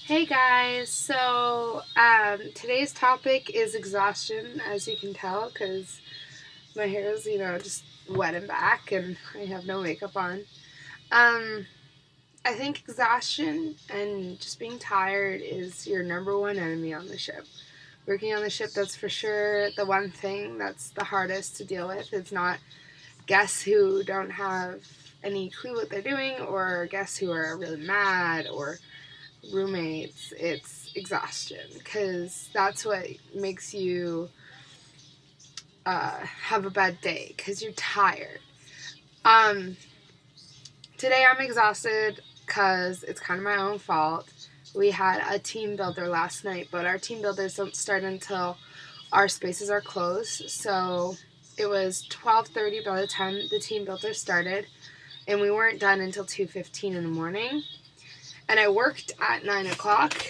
Hey guys, today's topic is exhaustion, as you can tell, because my hair is, just wet and back and I have no makeup on. Um, I think exhaustion and just being tired is your number one enemy on the ship. Working on the ship, that's for sure the one thing that's the hardest to deal with. It's not guests who don't have any clue what they're doing or guests who are really mad or roommates. It's exhaustion, because that's what makes you have a bad day, because you're tired. um Today I'm exhausted because it's kind of my own fault. We had a team builder last night, but our team builders don't start until our spaces are closed. So it was 12:30 by the time the team builder started, and we weren't done until 2:15 in the morning. And I worked at 9 o'clock,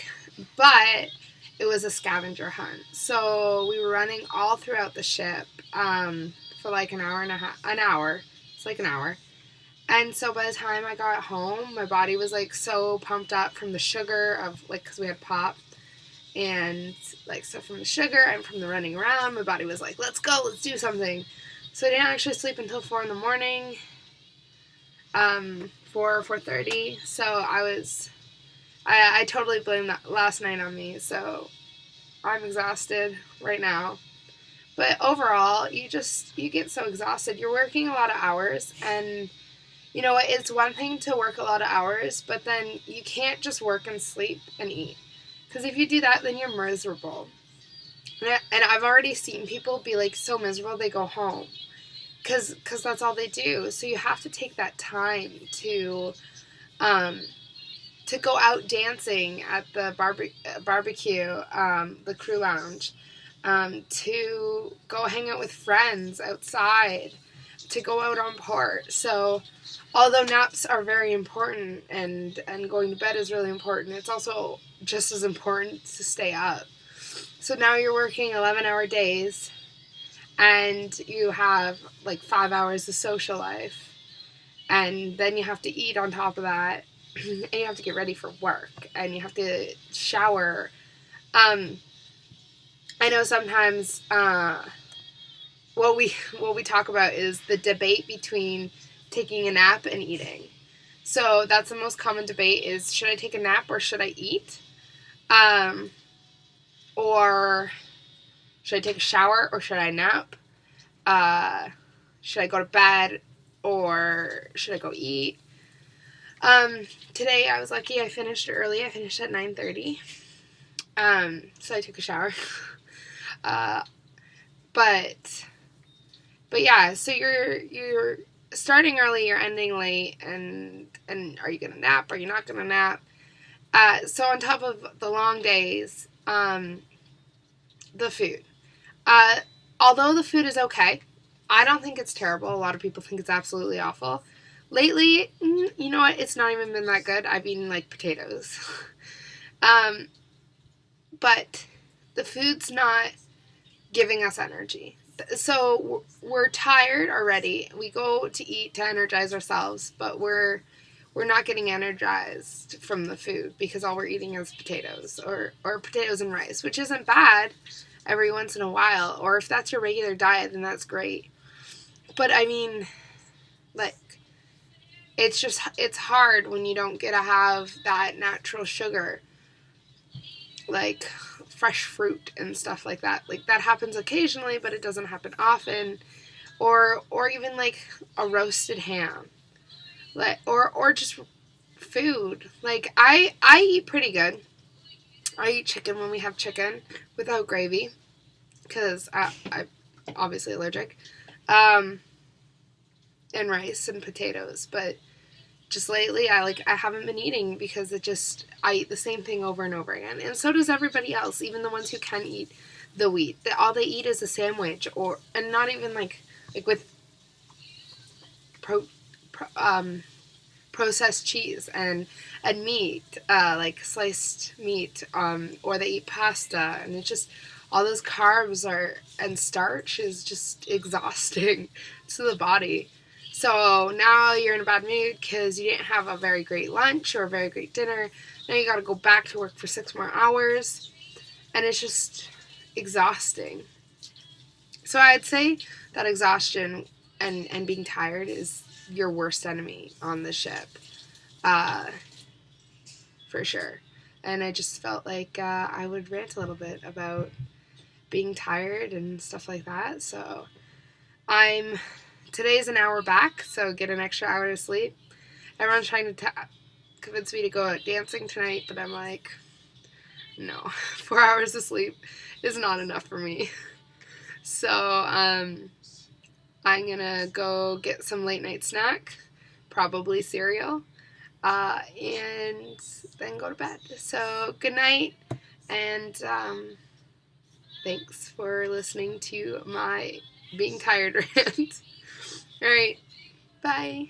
but it was a scavenger hunt. So we were running all throughout the ship for like an hour and a half. An hour. It's like an hour. And so by the time I got home, my body was like so pumped up from the sugar of like, because we had pop. And like, so from the sugar and from the running around, my body was like, let's go, let's do something. So I didn't actually sleep until 4 in the morning. 4:30. So I totally blame that last night on me. So I'm exhausted right now. But overall, you get so exhausted. You're working a lot of hours, and you know what? It's one thing to work a lot of hours, but then you can't just work and sleep and eat. Because if you do that, then you're miserable. And I've already seen people be like so miserable they go home. Because that's all they do. So you have to take that time um, to go out dancing at the barbecue, the crew lounge, to go hang out with friends outside, to go out on port. So although naps are very important and going to bed is really important, it's also just as important to stay up. So now you're working 11-hour days, and you have like 5 hours of social life, and then you have to eat on top of that, and you have to get ready for work, and you have to shower. I know sometimes what we talk about is the debate between taking a nap and eating. So that's the most common debate: is should I take a nap or should I eat? Or should I take a shower or should I nap? Should I go to bed or should I go eat? Today I was lucky. I finished early. I finished at 9:30. So I took a shower. uh, but yeah. So you're starting early. You're ending late. And are you gonna nap? Are you not gonna nap? So on top of the long days, the food. Uh, Although the food is okay, I don't think it's terrible. A lot of people think it's absolutely awful. Lately, you know what? It's not even been that good. I've eaten like potatoes. um, but the food's not giving us energy. So we're tired already. We go to eat to energize ourselves, but we're not getting energized from the food because all we're eating is potatoes or potatoes and rice, which isn't bad every once in a while. Or if that's your regular diet, then that's great. But I mean, like, it's hard when you don't get to have that natural sugar, like fresh fruit and stuff like that. Like, that happens occasionally, but it doesn't happen often. Or even like a roasted ham, like or just food. Like, I eat pretty good. I eat chicken when we have chicken without gravy, because I'm obviously allergic. And rice and potatoes, but just lately I haven't been eating because I eat the same thing over and over again, and so does everybody else, even the ones who can eat the wheat. All they eat is a sandwich, and not even like with processed cheese and meat, like sliced meat, or they eat pasta, and it's just all those carbs and starch is just exhausting to the body. So now you're in a bad mood because you didn't have a very great lunch or a very great dinner. Now you got to go back to work for 6 more hours. And it's just exhausting. So I'd say that exhaustion and being tired is your worst enemy on the ship. For sure. And I just felt like I would rant a little bit about being tired and stuff like that. So today's an hour back, so get an extra hour to sleep. Everyone's trying to convince me to go out dancing tonight, but I'm like, no, 4 hours of sleep is not enough for me. So I'm gonna go get some late night snack, probably cereal, and then go to bed. So good night, and thanks for listening to my being tired rant. All right, bye.